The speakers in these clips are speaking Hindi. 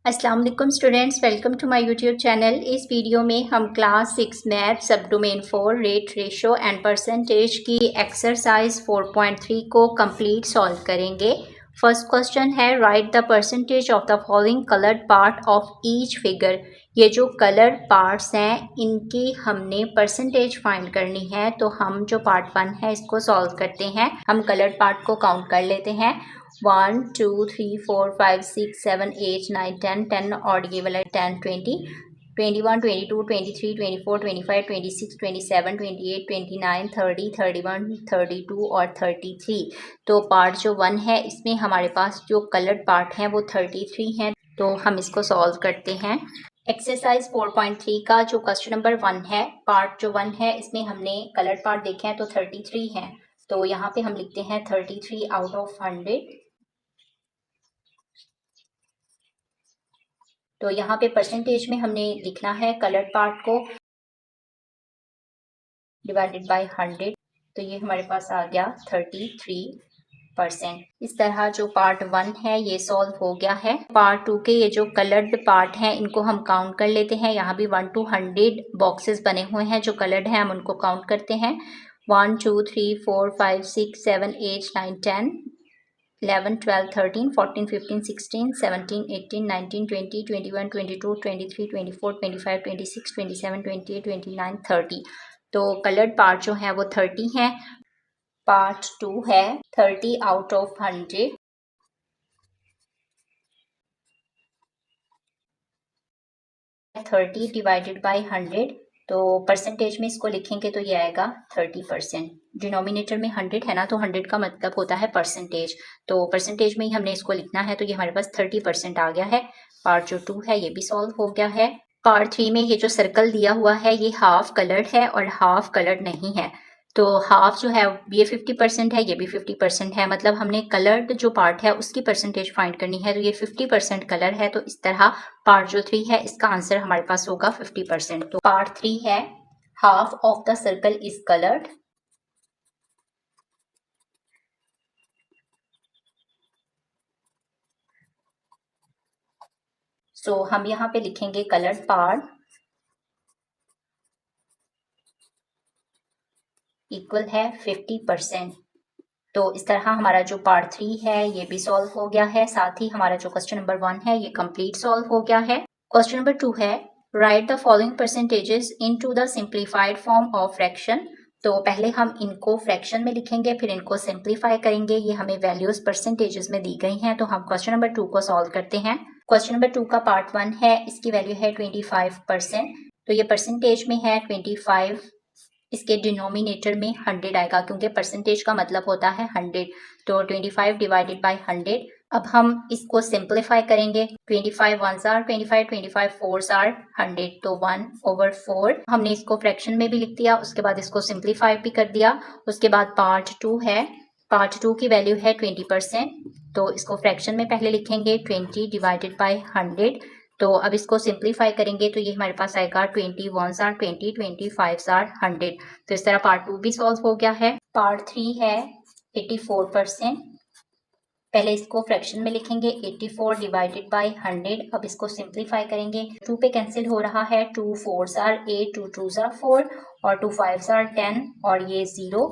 अस्सलाम वालेकुम students, welcome to my YouTube channel. इस वीडियो में हम class 6 math sub domain 4 rate ratio and percentage की एक्सरसाइज 4.3 को कंप्लीट सॉल्व करेंगे। फर्स्ट क्वेश्चन है, write the percentage of the following coloured part of each figure. ये जो कलर्ड पार्ट्स हैं इनकी हमने परसेंटेज फाइंड करनी है, तो हम जो पार्ट 1 है इसको सॉल्व करते हैं। हम कलर्ड पार्ट को काउंट कर लेते हैं। 1 2 3 4 5 6 7 8 9 10 और ये वाला 10 20 21 22 23 24 25 26 27 28 29 30 31 32 और 33। तो पार्ट जो 1 है इसमें हमारे पास जो कलर्ड पार्ट है वो 33 हैं, तो हम इसको सॉल्व करते हैं। एक्सरसाइज 4.3 का जो क्वेश्चन नंबर 1 है, पार्ट जो 1 है इसमें हमने कलर्ड पार्ट देखे हैं तो 33 हैं, तो यहाँ पे हम लिखते हैं 33 आउट ऑफ 100। तो यहाँ पे परसेंटेज में हमने लिखना है कलर्ड पार्ट को डिवाइडेड बाय 100, तो ये हमारे पास आ गया 33%। इस तरह जो पार्ट 1 है ये सॉल्व हो गया है। पार्ट 2 के ये जो कलर्ड पार्ट हैं इनको हम काउंट कर लेते हैं। यहाँ भी 1 to 100 बॉक्सेस बने हुए हैं जो कलर्ड हैं, हम उनको काउंट करते हैं। 1 2 3 4 5 6 7 8 9 10 11 12 13 14 15 16 17 18 19 20 21 22 23 24 25 26 27 28 29 30। तो कलर्ड पार्ट जो है वो 30 है। पार्ट 2 है 30 आउट ऑफ 100। 30 डिवाइडेड बाय 100, तो परसेंटेज में इसको लिखेंगे तो ये आएगा 30%। डिनोमिनेटर में 100 है ना, तो 100 का मतलब होता है परसेंटेज, तो परसेंटेज में ही हमने इसको लिखना है, तो ये हमारे पास 30% आ गया है। पार्ट जो 2 है ये भी सॉल्व हो गया है। पार्ट 3 में ये जो सर्कल दिया हुआ है ये हाफ कलर्ड है और हाफ कलर्ड नहीं है, तो हाफ जो है ये 50% है, ये भी 50% है, मतलब हमने कलर्ड जो पार्ट है उसकी परसेंटेज फाइंड करनी है, तो ये 50% कलर है, तो इस तरह पार्ट जो 3 है इसका आंसर हमारे पास होगा 50%। तो पार्ट 3 है half of the circle is coloured. So हम यहाँ पे लिखेंगे कलर्ड पार्ट इक्वल है 50%। तो इस तरह हमारा जो पार्ट 3 है ये भी सॉल्व हो गया है, साथ ही हमारा जो क्वेश्चन नंबर 1 है ये कंप्लीट सॉल्व हो गया है। क्वेश्चन नंबर 2 है, write the following percentages into the simplified form of fraction. तो पहले हम इनको फ्रैक्शन में लिखेंगे, फिर इनको सिंप्लीफाई करेंगे। ये हमें वैल्यूज परसेंटेजेस में दी गई हैं, तो हम क्वेश्चन नंबर 2 को सॉल्व करते हैं। क्वेश्चन नंबर 2 का पार्ट 1 है, इसकी वैल्यू है 25%, तो ये परसेंटेज में है 25, इसके डिनोमिनेटर में 100 आएगा क्योंकि परसेंटेज का मतलब होता है 100, तो 25 डिवाइडेड बाय 100। अब हम इसको सिंप्लीफाई करेंगे। 25 1s आर 25, 25 4s आर 100, तो 1/4 हमने इसको फ्रैक्शन में भी लिख दिया, उसके बाद इसको सिंप्लीफाई भी कर दिया। उसके बाद पार्ट 2 है, पार्ट 2 की वैल्यू है 20%, तो इसको फ्रैक्शन में पहले लिखेंगे 20 डिवाइडेड बाय 100। तो अब इसको सिंप्लीफाई करेंगे तो ये हमारे पास आएगा 21s आर 20, 25s आर 100। तो इस तरह पार्ट 2 भी सॉल्व हो गया है। पार्ट 3 है 84%, पहले इसको फ्रैक्शन में लिखेंगे 84 डिवाइडेड बाय 100। अब इसको सिंप्लीफाई करेंगे, 2 पे कैंसिल हो रहा है, 2 4s आर 8, 2 2s आर 4 और 2 5s आर 10 और ये 0।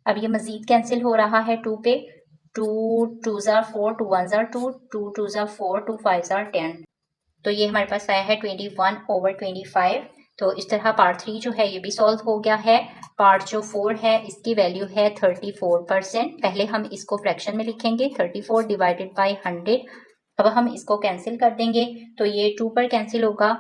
अब ये मजीद कैंसिल हो रहा है 2 पे, 2 2s are 4, 2 1s are 2, 2 2s are 4, 2 5s are 10, तो ये हमारे पास आया है 21/25। तो इस तरह पार्ट 3 जो है ये भी सॉल्व हो गया है। पार्ट जो 4 है इसकी वैल्यू है 34%, पहले हम इसको फ्रैक्शन में लिखेंगे 34 डिवाइडेड बाय 100। अब हम इसको कैंसिल कर देंगे, तो ये 2 पर कैंसिल होगा,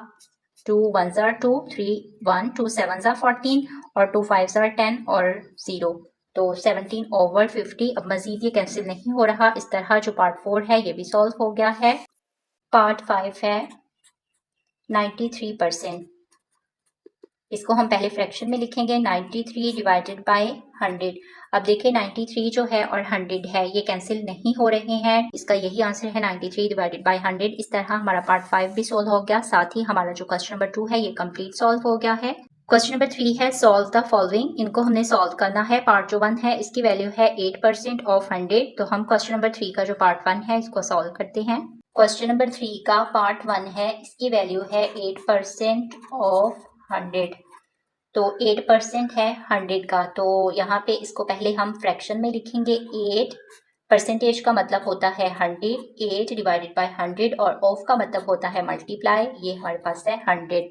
2 1s आर 2, 3 1, 2 7s आर 14 और 2 5s आर 10 और 0, तो 17/50। अब मजीद ये कैंसिल नहीं हो रहा। इस तरह जो पार्ट 4 है ये भी सॉल्व हो गया है। पार्ट 5 है 93%, इसको हम पहले फ्रैक्शन में लिखेंगे 93 डिवाइडेड बाय 100। अब देखिए 93 जो है और 100 है ये कैंसिल नहीं हो रहे हैं, इसका यही आंसर है 93 डिवाइडेड बाय 100। इस तरह हमारा पार्ट 5 भी सॉल्व हो गया, साथ ही हमारा जो क्वेश्चन नंबर 2 है ये कंप्लीट सॉल्व हो गया है। क्वेश्चन नंबर 3 है, सॉल्व द फॉलोइंग। इनको हमने सॉल्व करना है। पार्ट जो 1 है इसकी वैल्यू है 8% ऑफ 100, तो हम क्वेश्चन नंबर 3 का जो पार्ट 1 है इसको सॉल्व करते हैं। क्वेश्चन नंबर 3 का पार्ट 1 है, इसकी वैल्यू है 8% ऑफ 100। तो 8% है 100 का, तो यहाँ पे इसको पहले हम फ्रैक्शन में लिखेंगे। 8 परसेंटेज का मतलब होता है 100, 8 डिवाइडेड बाय 100 और ऑफ का मतलब होता है मल्टीप्लाई। ये हमारे पास है 100।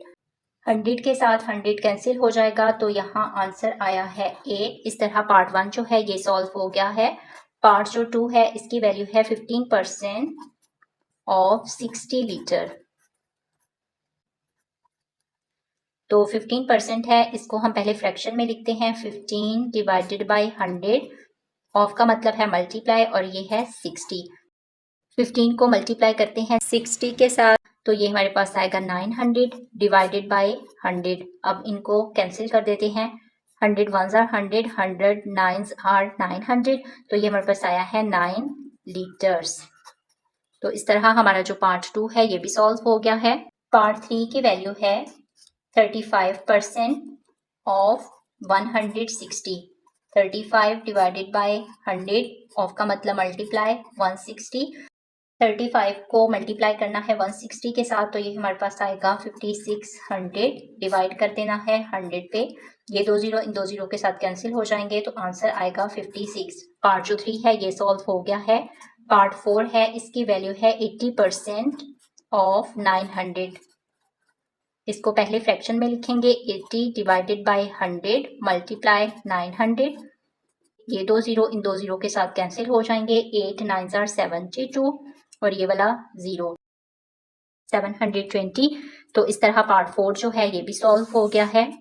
100 के साथ 100 कैंसिल हो जाएगा, तो यहाँ आंसर आया है 8। इस तरह पार्ट 1 जो है ये सॉल्व हो गया है। पार्ट जो 2 है इसकी वैल्यू है 15% ऑफ 60 लीटर। तो 15% है, इसको हम पहले फ्रैक्शन में लिखते हैं। 15 डिवाइडेड बाय 100, ऑफ का मतलब है मल्टीप्लाई और ये है 60। 15 को मल्टीप्लाई करते हैं 60 के साथ, तो ये हमारे पास आएगा 900 डिवाइडेड बाय 100। अब इनको कैंसिल कर देते हैं। 100 1s are 100, 100 9s are 900, तो ये हमारे पास आया है 9 लीटर्स। तो इस तरह हमारा जो पार्ट 2 है ये भी सॉल्व हो गया है। पार्ट 3 की वैल्यू है 35% ऑफ 160। 35 डिवाइडेड बाय 100, ऑफ का मतलब मल्टीप्लाई 160। 35 को मल्टीप्लाई करना है 160 के साथ, तो ये हमारे पास आएगा 5600। डिवाइड कर देना है 100 पे। ये 2 जीरो इन 2 जीरो के साथ कैंसिल हो जाएंगे, तो आंसर आएगा 56। पार्ट जो 3 है ये सॉल्व हो गया है। पार्ट 4 है, इसकी वैल्यू है 80% ऑफ 900। इसको पहले फ्रैक्शन में लिखेंगे। 80 डिवाइडेड बाय 100 मल्टीप्लाई 900। ये 2 जीरो इन 2 जीरो के साथ कैंसिल हो जाएंगे। 8 9s are 72 और ये वाला 0 720। तो इस तरह पार्ट 4 जो है ये भी सॉल्व हो गया है।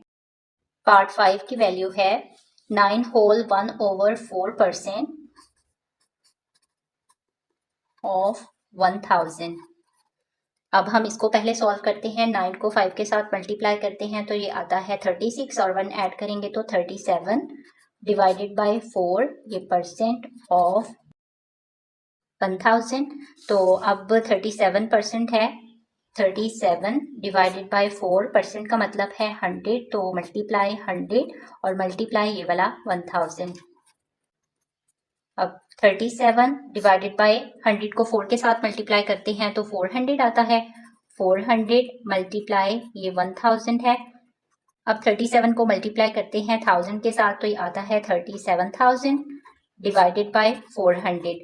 पार्ट 5 की वैल्यू है 9 होल 1/4% ऑफ 1000। अब हम इसको पहले सॉल्व करते हैं। 9 को 5 के साथ मल्टीप्लाई करते हैं, तो ये आता है 36 और 1 ऐड करेंगे तो 37 डिवाइडेड बाय 4, ये परसेंट ऑफ 1000। तो अब 37% है। 37 डिवाइडेड बाय 4% का मतलब है 100, तो मल्टीप्लाई 100 और मल्टीप्लाई ये वाला 1000। अब 37 डिवाइडेड बाय 100 को 4 के साथ मल्टीप्लाई करते हैं तो 400 आता है। 400 मल्टीप्लाई ये 1000 है। अब 37 को मल्टीप्लाई करते हैं 1000 के साथ, तो ये आता है 37,000 डिवाइडेड बाय 400।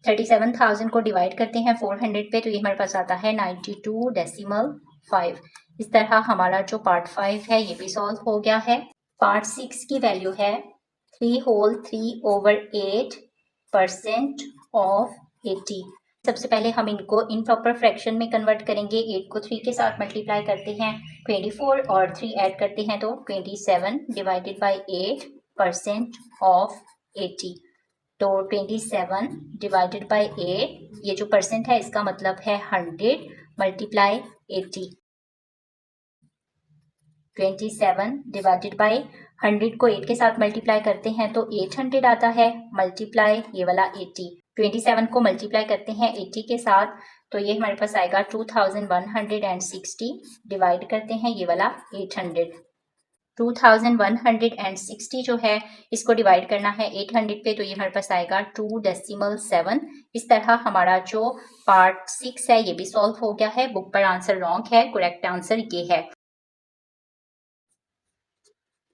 37,000 को डिवाइड करते हैं 400 पे, तो ये हमारे पास आता है 92.5। इस तरह हमारा जो पार्ट 5 है ये भी सॉल्व हो गया है। पार्ट 6 की वैल्यू है 3 होल 3/8% ऑफ 80। सबसे पहले हम इनको इनप्रॉपर फ्रैक्शन में कन्वर्ट करेंगे। 8 को 3 के साथ मल्टीप्लाई करते हैं 24 और 3 ऐड करते हैं तो 27 डिवाइडेड बाय 8% ऑफ 80। तो 27 डिवाइडेड बाय 8, ये जो परसेंट है इसका मतलब है 100 मल्टीप्लाई 80। 27 डिवाइडेड बाय 100 को 8 के साथ मल्टीप्लाई करते हैं तो 800 आता है मल्टीप्लाई ये वाला 80। 27 को मल्टीप्लाई करते हैं 80 के साथ, तो ये हमारे पास आएगा 2160। डिवाइड करते हैं ये वाला 800। 2160 जो है इसको डिवाइड करना है 800 पे, तो ये हमारे पास आएगा 2.7। इस तरह हमारा जो पार्ट 6 है ये भी सॉल्व हो गया है। बुक पर आंसर रॉन्ग है, करेक्ट आंसर ये है।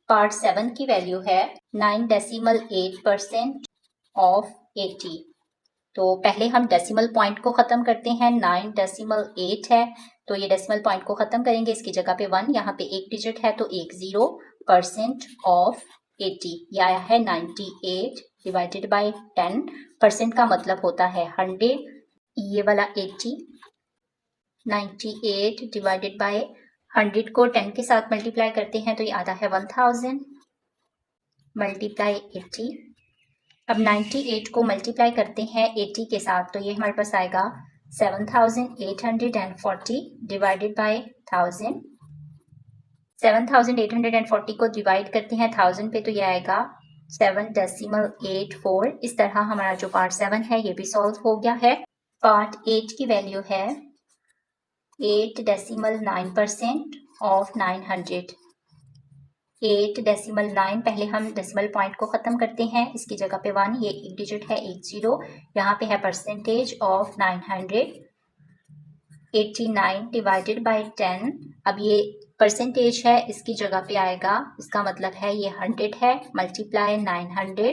पार्ट 7 की वैल्यू है 9.8% ऑफ 80। तो पहले हम डेसिमल पॉइंट को खत्म करते हैं। 9.8 है, तो ये डेसिमल पॉइंट को खत्म करेंगे। इसकी जगह पे 1, यहाँ पे एक डिजिट है तो 10% ऑफ 80। ये आया है 98 डिवाइडेड बाय 10। परसेंट का मतलब होता है 100, ये वाला 80। 98 डिवाइडेड बाय 100 को 10 के साथ मल्टीप्लाई करते हैं तो ये आता है 1000 मल्टीप्लाई 80। अब 98 को मल्टीप्लाई करते हैं 80 के साथ, तो ये हमारे पास आएगा 7840 डिवाइडेड बाय 1000। 7840 को डिवाइड करते हैं 1000 पे, तो ये आएगा 7.84। इस तरह हमारा जो पार्ट 7 है ये भी सॉल्व हो गया है। पार्ट 8 की वैल्यू है 8.9% ऑफ 900। 8.9, पहले हम डेसिमल पॉइंट को खत्म करते हैं। इसकी जगह पे 1, ये एक डिजिट है 10, यहाँ पे है परसेंटेज ऑफ 900। 89 divided by 10। अब ये परसेंटेज है, इसकी जगह पे आएगा, इसका मतलब है ये 100 है, मल्टीप्लाई 900।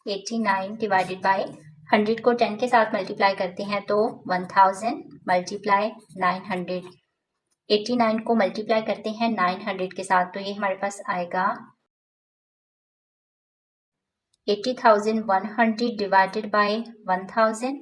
89 डिवाइडेड बाय 100 को 10 के साथ मल्टीप्लाई करते हैं तो 1000 मल्टीप्लाई 900। 89 को मल्टीप्लाई करते हैं 900 के साथ तो ये हमारे पास आएगा 80,100 डिवाइडेड बाय 1000।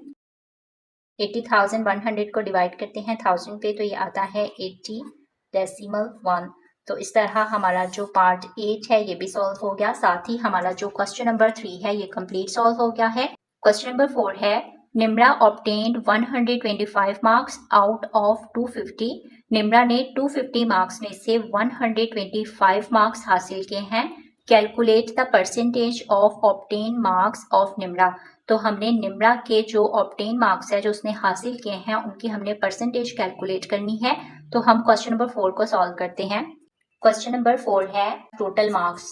80,100 को डिवाइड करते हैं 1000 पे तो ये आता है 80.1। तो इस तरह हमारा जो पार्ट 8 है ये भी सॉल्व हो गया। साथ ही हमारा जो क्वेश्चन नंबर 3 है ये कंप्लीट सॉल्व हो गया है। क्वेश्चन नंबर 4 है Nimra obtained 125 marks out of 250। Nimra ने 250 मार्क्स में से 125 मार्क्स हासिल किए हैं। Calculate the percentage of obtain marks of Nimra. तो हमने निम्रा के जो ऑब्टेन मार्क्स है जो उसने हासिल किए हैं उनकी हमने परसेंटेज कैलकुलेट करनी है। तो हम क्वेश्चन नंबर 4 को सॉल्व करते हैं। क्वेश्चन नंबर 4 है टोटल मार्क्स।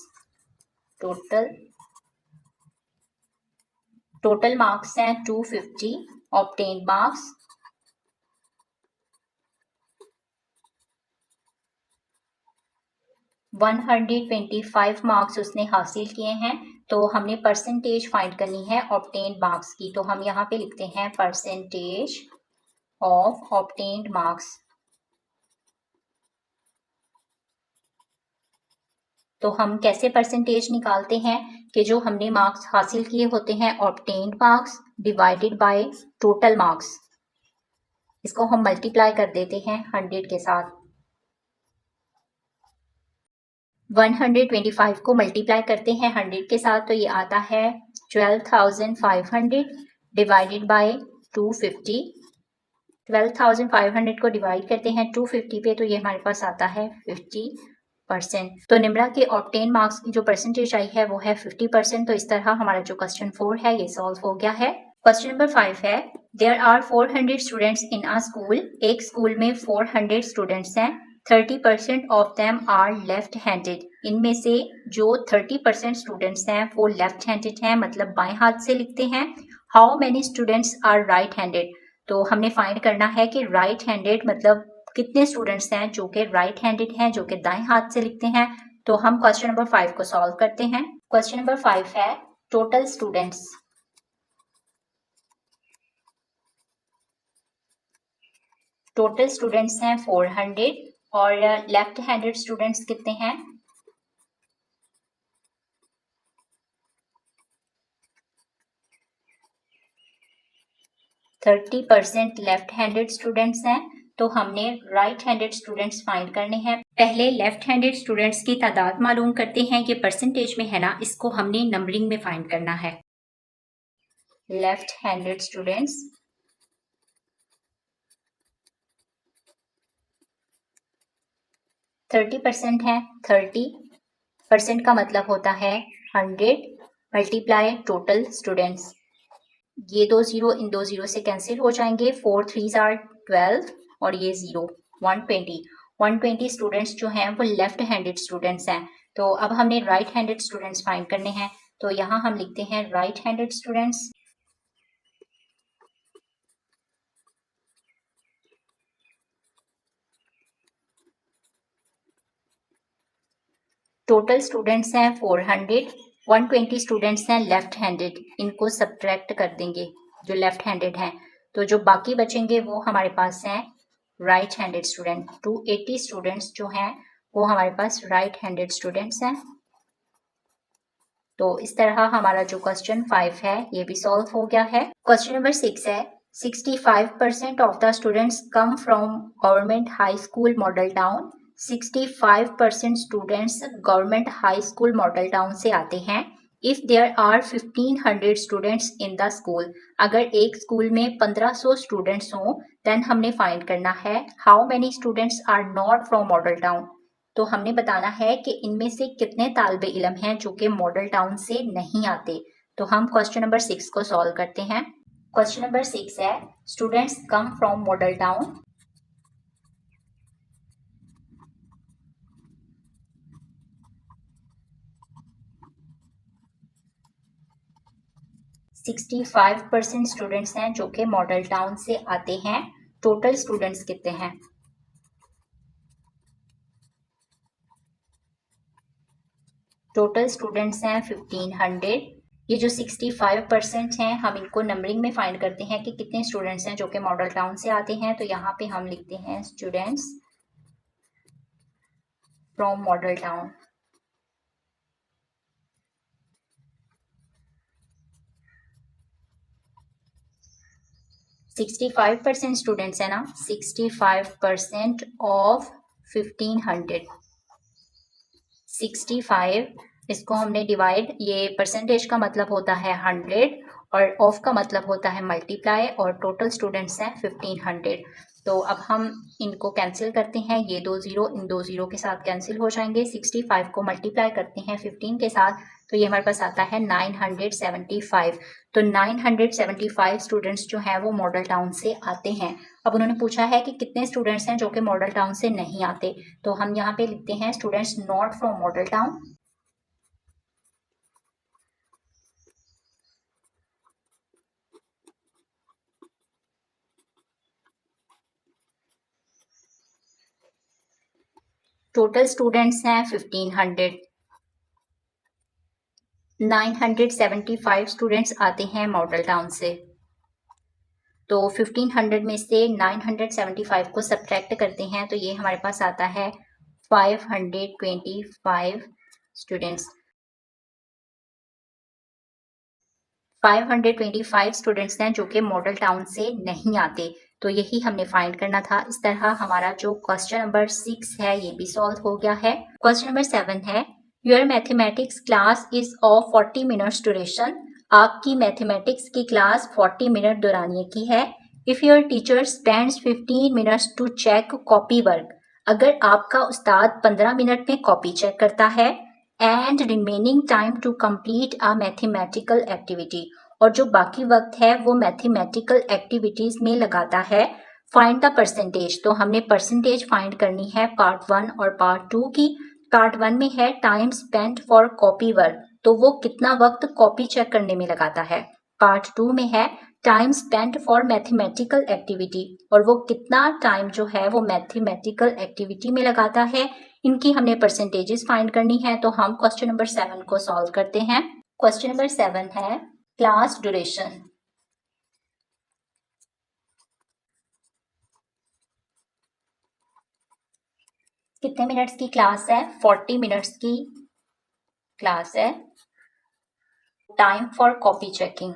टोटल मार्क्स हैं 250, ऑब्टेन मार्क्स 125 मार्क्स उसने हासिल किए हैं। तो हमने परसेंटेज फाइंड करनी है ऑब्टेन्ड मार्क्स की। तो हम यहाँ पे लिखते हैं परसेंटेज ऑफ ऑब्टेन्ड मार्क्स। तो हम कैसे परसेंटेज निकालते हैं कि जो हमने मार्क्स हासिल किए होते हैं obtained marks divided by total marks, इसको हम मल्टीप्लाई कर देते हैं 100 के साथ। 125 को मल्टीप्लाई करते हैं 100 के साथ तो ये आता है 12,500 डिवाइडेड बाय 250। 12,500 को डिवाइड करते हैं 250 पे तो ये हमारे पास आता है 50%। तो निम्रा के ऑब्टेन मार्क्स की जो परसेंटेज आई है वो है 50%। तो इस तरह हमारा जो क्वेश्चन 4 है ये सॉल्व हो गया है। क्वेश्चन नंबर 5 है there are 400 students in a school. एक स्कूल में 400 स्टूडेंट्स हैं। 30% of them are left handed. इनमें से जो 30% स्टूडेंट्स हैं वो लेफ्ट हैंडेड हैं, मतलब बाएं हाथ से लिखते हैं। How many students are right handed. तो हमने फाइंड करना है कि राइट हैंडेड मतलब कितने स्टूडेंट्स हैं जो कि राइट हैंडेड हैं, जो कि दाएं हाथ से लिखते हैं। तो हम क्वेश्चन नंबर 5 को सॉल्व करते हैं। क्वेश्चन नंबर 5 है टोटल स्टूडेंट्स। टोटल स्टूडेंट्स हैं 400 और लेफ्ट हैंडेड स्टूडेंट्स कितने हैं 30% लेफ्ट हैंडेड स्टूडेंट्स हैं। तो हमने राइट हैंडेड स्टूडेंट्स फाइंड करने हैं। पहले लेफ्ट हैंडेड स्टूडेंट्स की तादाद मालूम करते हैं। ये परसेंटेज में है ना, इसको हमने नंबरिंग में फाइंड करना है। लेफ्ट हैंडेड स्टूडेंट्स 30% है। 30% का मतलब होता है 100 मल्टीप्लाई टोटल स्टूडेंट्स। ये दो जीरो इन दो जीरो से कैंसिल हो जाएंगे। 4 3s आर 12 और ये जीरो 120 स्टूडेंट्स जो हैं वो लेफ्ट हैंडेड स्टूडेंट्स हैं। तो अब हमने राइट हैंडेड स्टूडेंट्स फाइंड करने हैं। तो यहाँ हम लिखते हैं right handed students. Total students हैं 400, 120 स्टूडेंट्स हैं लेफ्ट हैंडेड। इनको सब्ट्रैक्ट कर देंगे जो लेफ्ट हैंडेड हैं। तो जो बाकी बचेंगे वो हमारे पास हैं राइट हैंडेड स्टूडेंट। 280 स्टूडेंट्स जो हैं वो हमारे पास राइट हैंडेड स्टूडेंट्स हैं। तो इस तरह हमारा जो क्वेश्चन 5 है ये भी सॉल्व हो गया है। क्वेश्चन नंबर 6 है 65% of the students come from government high school Model Town. 65% students government high school Model Town से आते हैं। If there are 1500 students in the school. अगर एक स्कूल में 1500 स्टूडेंट्स हों देन हमने फाइंड करना है how many students are not from Model Town. तो हमने बताना है कि इनमें से कितने तालिबे इल्म हैं जो कि मॉडल टाउन से नहीं आते। तो हम क्वेश्चन नंबर 6 को सॉल्व करते हैं। क्वेश्चन नंबर 6 है students come from Model Town. 65% students हैं जो कि मॉडल टाउन से आते हैं। टोटल स्टूडेंट्स कितने हैं? टोटल स्टूडेंट्स हैं 1500। ये जो 65% हैं हम इनको नंबरिंग में फाइंड करते हैं कि कितने स्टूडेंट्स हैं जो कि मॉडल टाउन से आते हैं। तो यहाँ पे हम लिखते हैं students from Model town. Sixty 5% students है ना, 65% ऑफ 1500। 65 इसको हमने डिवाइड, ये परसेंटेज का मतलब होता है 100 और ऑफ का मतलब होता है मल्टीप्लाई, और टोटल स्टूडेंट्स हैं 1500। तो अब हम इनको कैंसिल करते हैं, ये 2 जीरो इन 2 जीरो के साथ कैंसिल हो जाएंगे। 65 को मल्टीप्लाई करते हैं 15 के साथ तो ये हमारे पास आता है 975। तो 975 स्टूडेंट्स जो हैं वो मॉडल टाउन से आते हैं। अब उन्होंने पूछा है कि कितने स्टूडेंट्स हैं जो कि मॉडल टाउन से नहीं आते। तो हम यहाँ पे लिखते हैं students not from Model town. Total students हैं 1500। 975 स्टूडेंट्स आते हैं मॉडल टाउन से। तो 1500 में से 975 को सब्ट्रैक्ट करते हैं तो ये हमारे पास आता है 525 स्टूडेंट्स। 525 स्टूडेंट्स हैं जो कि मॉडल टाउन से नहीं आते। तो यही हमने फाइंड करना था। इस तरह हमारा जो क्वेश्चन नंबर 6 है ये भी सॉल्व हो गया है। क्वेश्चन नंबर 7 है, your mathematics class is of 40 minutes duration. आपकी मैथमेटिक्स की क्लास 40 मिनट दुरानिये की है। If your teacher spends 15 minutes to check copy work. अगर आपका उस्ताद 15 मिनट में कॉपी चेक करता है and remaining time to complete a mathematical activity, और जो बाकी वक्त है वो मैथमेटिकल एक्टिविटीज में लगाता है, फाइंड द परसेंटेज। तो हमने परसेंटेज फाइंड करनी है पार्ट 1 और पार्ट 2 की। पार्ट 1 में है time spent for copy work, तो वो कितना वक्त कॉपी चेक करने में लगाता है। पार्ट 2 में है time spent for mathematical activity, और वो कितना टाइम जो है वो मैथमेटिकल एक्टिविटी में लगाता है। इनकी हमने परसेंटेजेस फाइंड करनी है। तो हम क्वेश्चन नंबर 7 को सॉल्व करते हैं। क्वेश्चन नंबर 7 है क्लास ड्यूरेशन। कितने मिनट्स की क्लास है? 40 मिनट्स की क्लास है। Time for copy checking,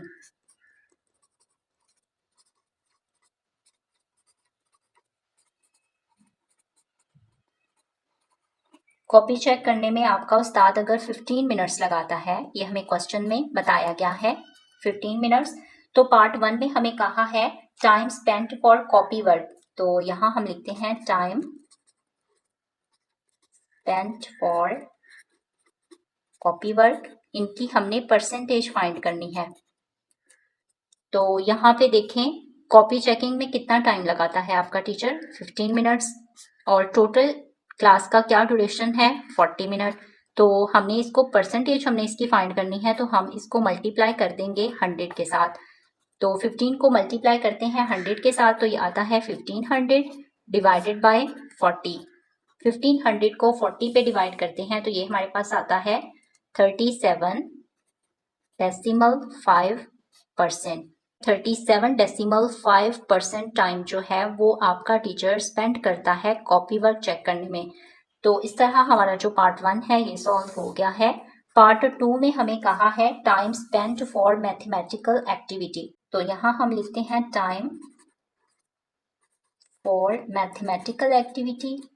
copy check करने में आपका उस्ताद अगर 15 मिनट्स लगाता है, ये हमें क्वेश्चन में बताया गया है 15 मिनट्स। तो पार्ट 1 में हमें कहा है time spent for copy work, तो यहाँ हम लिखते हैं time spent for copy work. इनकी हमने परसेंटेज फाइंड करनी है। तो यहाँ पे देखें कॉपी चेकिंग में कितना टाइम लगाता है आपका टीचर, 15 मिनट्स, और टोटल क्लास का क्या ड्यूरेशन है, 40 मिनट। तो हमने इसको परसेंटेज हमने इसकी फाइंड करनी है, तो हम इसको मल्टीप्लाई कर देंगे 100 के साथ। तो 15 को मल्टीप्लाई करते हैं 100 के साथ तो ये आता है 1500 डिवाइडेड बाय 40। 1500 को 40 पे डिवाइड करते हैं तो ये हमारे पास आता है 37.5%। 37.5% टाइम जो है वो आपका टीचर स्पेंड करता है कॉपी वर्क चेक करने में। तो इस तरह हमारा जो पार्ट 1 है ये सॉल्व हो गया है। पार्ट 2 में हमें कहा है time spent for mathematical activity, तो यहाँ हम लिखते हैं time for mathematical activity.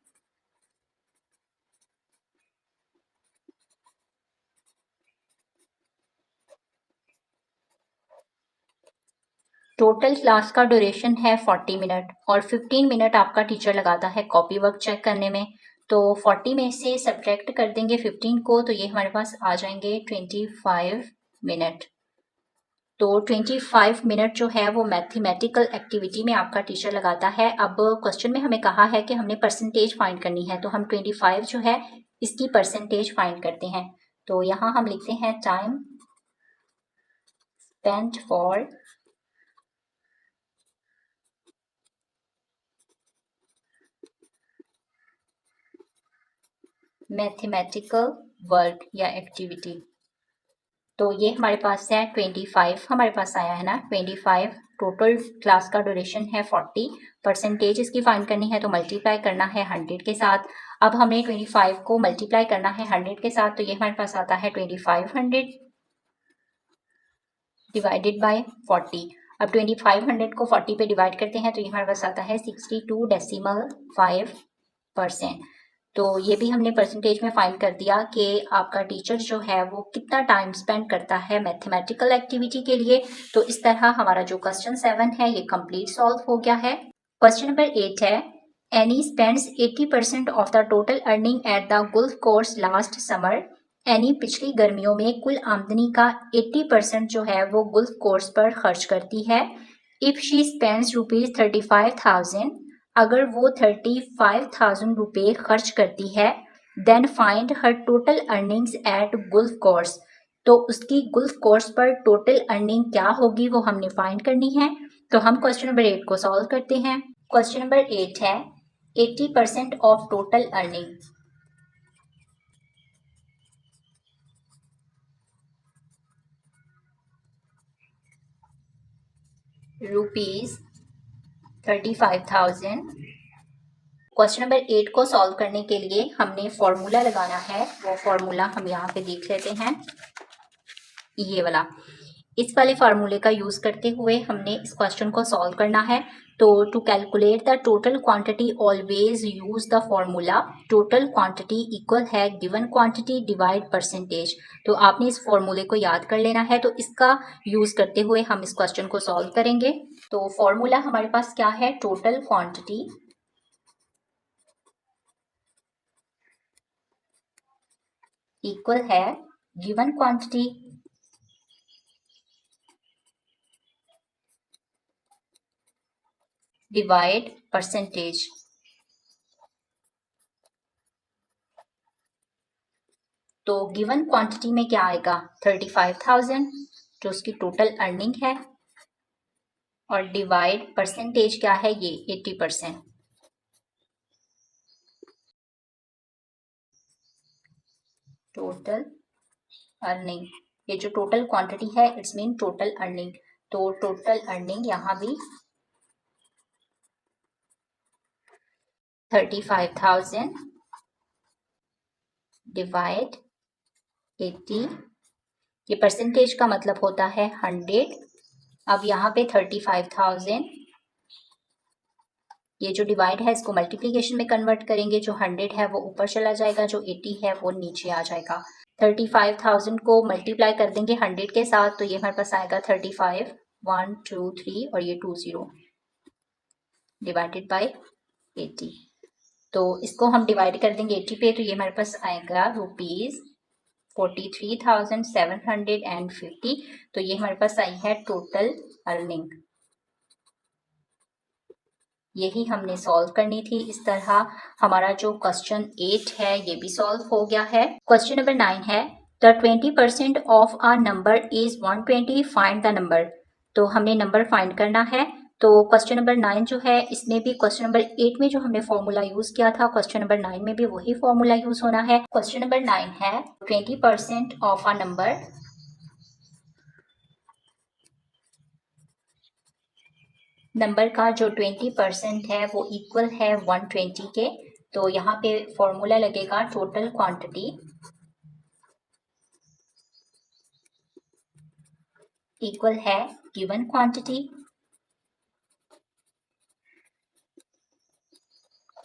Total class का ड्यूरेशन है 40 मिनट और 15 मिनट आपका टीचर लगाता है कॉपी वर्क चेक करने में। तो 40 में से सब्ट्रैक्ट कर देंगे 15 को तो ये हमारे पास आ जाएंगे 25 मिनट। तो 25 मिनट जो है वो मैथमेटिकल एक्टिविटी में आपका टीचर लगाता है। अब क्वेश्चन में हमें कहा है कि हमने परसेंटेज फाइंड करनी है, तो हम 25 जो है इसकी परसेंटेज फाइंड करते हैं। तो यहाँ हम लिखते हैं time spent for mathematical work या एक्टिविटी। तो ये हमारे पास है 25 हमारे पास आया है ना 25। टोटल क्लास का ड्यूरेशन है 40। परसेंटेज इसकी फाइंड करनी है तो मल्टीप्लाई करना है 100 के साथ। अब हमें 25 को मल्टीप्लाई करना है 100 के साथ, तो ये हमारे पास आता है 2500 डिवाइडेड बाय 40। अब 2500 को 40 पे डिवाइड करते हैं तो ये हमारे पास आता है 62.5%। तो ये भी हमने परसेंटेज में फाइंड कर दिया कि आपका टीचर जो है वो कितना टाइम स्पेंड करता है मैथमेटिकल एक्टिविटी के लिए। तो इस तरह हमारा जो क्वेश्चन 7 है ये कंप्लीट सॉल्व हो गया है। क्वेश्चन नंबर 8 है any spends 80% of the total earning at the Gulf course last summer. Any पिछली गर्मियों में कुल आमदनी का 80% जो है वो गुल्फ कोर्स पर खर्च करती है। इफ शी स्पेंड्स ₹35,000, अगर वो 35,000 रुपये खर्च करती है, then find her total earnings at golf course. तो उसकी गुल्फ कोर्स पर टोटल अर्निंग क्या होगी वो हमने फाइंड करनी है। तो हम क्वेश्चन नंबर 8 को सॉल्व करते हैं। क्वेश्चन नंबर 8 है 80% of total earning. ₹35,000। Question number 8 को सॉल्व करने के लिए हमने फॉर्मूला लगाना है। वो फॉर्मूला हम यहाँ पे देख लेते हैं, ये वाला। इस वाले फार्मूले का यूज करते हुए हमने इस क्वेश्चन को सॉल्व करना है। तो to calculate the total quantity always use the formula total quantity equal है गिवन क्वांटिटी डिवाइड परसेंटेज। तो आपने इस फॉर्मूले को याद कर लेना है, तो इसका यूज करते हुए हम इस क्वेश्चन को सॉल्व करेंगे। तो फॉर्मूला हमारे पास क्या है, टोटल क्वांटिटी इक्वल है गिवन क्वांटिटी डिवाइड परसेंटेज। तो गिवन क्वांटिटी में क्या आएगा 35,000 जो उसकी टोटल अर्निंग है, और डिवाइड परसेंटेज क्या है ये 80%। टोटल अर्निंग, ये जो टोटल क्वांटिटी है इट्स मीन टोटल अर्निंग। तो टोटल अर्निंग यहाँ भी 35,000 डिवाइड 80, ये परसेंटेज का मतलब होता है 100। अब यहाँ पे 35,000, ये जो डिवाइड है इसको मल्टीप्लिकेशन में कन्वर्ट करेंगे, जो 100 है वो ऊपर चला जाएगा, जो 80 है वो नीचे आ जाएगा। 35,000 को मल्टीप्लाई कर देंगे 100 के साथ, तो ये हमारे पास आएगा 35, 1 2 3 और ये 2 0 डिवाइडेड बाय 80। तो इसको हम डिवाइड कर देंगे 80 पे, तो ये हमारे पास आएगा ₹43,750। तो ये हमारे पास आई है टोटल अर्निंग। यही हमने सॉल्व करनी थी। इस तरह हमारा जो क्वेश्चन 8 है ये भी सॉल्व हो गया है। क्वेश्चन नंबर 9 है the 20% of a number is 120, find the number. तो हमने नंबर फाइंड करना है। तो क्वेश्चन नंबर 9 जो है इसमें भी क्वेश्चन नंबर 8 में जो हमने फॉर्मूला यूज किया था, क्वेश्चन नंबर 9 में भी वही फॉर्मूला यूज होना है। क्वेश्चन नंबर 9 है 20% ऑफ अ नंबर का जो 20% है वो इक्वल है 120 के। तो यहाँ पे फॉर्मूला लगेगा टोटल क्वांटिटी इक्वल है गिवन क्वांटिटी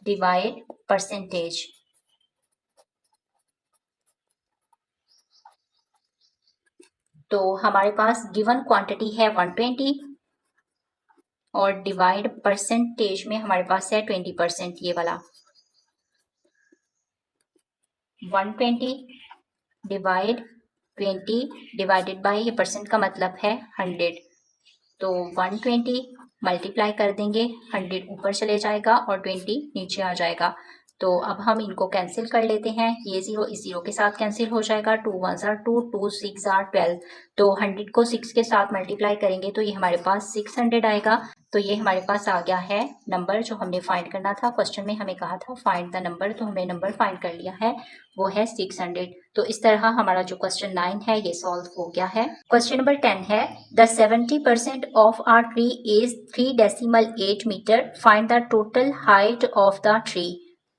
डिवाइड परसेंटेज। तो हमारे पास गिवन क्वांटिटी है 120 और डिवाइड परसेंटेज में हमारे पास है 20%, ये वाला 120 डिवाइड 20 डिवाइडेड बाय, ये परसेंट का मतलब है 100। तो 120 मल्टीप्लाई कर देंगे, 100 ऊपर चले जाएगा और 20 नीचे आ जाएगा। तो अब हम इनको कैंसिल कर लेते हैं। ये 0 इस 0 के साथ कैंसिल हो जाएगा। 2 1 आर 2, 2 6 आर 12। तो 100 को 6 के साथ मल्टीप्लाई करेंगे तो ये हमारे पास 600 आएगा। तो ये हमारे पास आ गया है नंबर जो हमने फाइंड करना था। क्वेश्चन में हमें कहा था फाइंड द नंबर, तो हमने नंबर फाइंड कर लिया है, वो है 600। तो इस तरह हमारा जो क्वेश्चन 9 है ये सॉल्व हो गया है। क्वेश्चन नंबर 10 है the 70% of our tree is 3.8 metre, find the total height of the tree.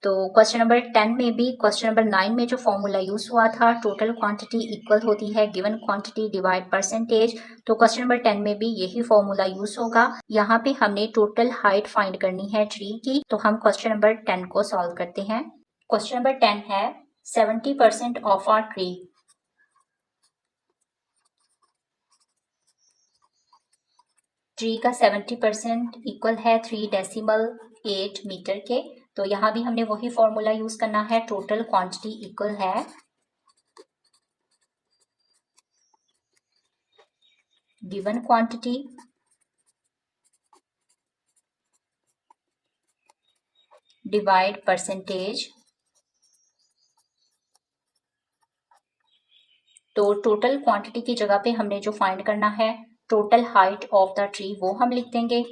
तो क्वेश्चन नंबर 10 में भी क्वेश्चन नंबर 9 में जो फॉर्मूला यूज हुआ था, टोटल क्वांटिटी इक्वल होती है गिवन क्वांटिटी डिवाइड परसेंटेज, तो क्वेश्चन नंबर 10 में भी यही फॉर्मूला यूज होगा। यहाँ पे हमने टोटल हाइट फाइंड करनी है ट्री की, तो हम क्वेश्चन नंबर 10 को सॉल्व करते हैं। क्वेश्चन नंबर 10 है 70% ऑफ आर ट्री। ट्री का 70% इक्वल है 3.8 मीटर के। तो यहाँ भी हमने वही फॉर्मूला यूज करना है, टोटल क्वांटिटी इक्वल है गिवन क्वांटिटी डिवाइड परसेंटेज। तो टोटल क्वांटिटी की जगह पे हमने जो फाइंड करना है total height of the tree, वो हम लिख देंगे।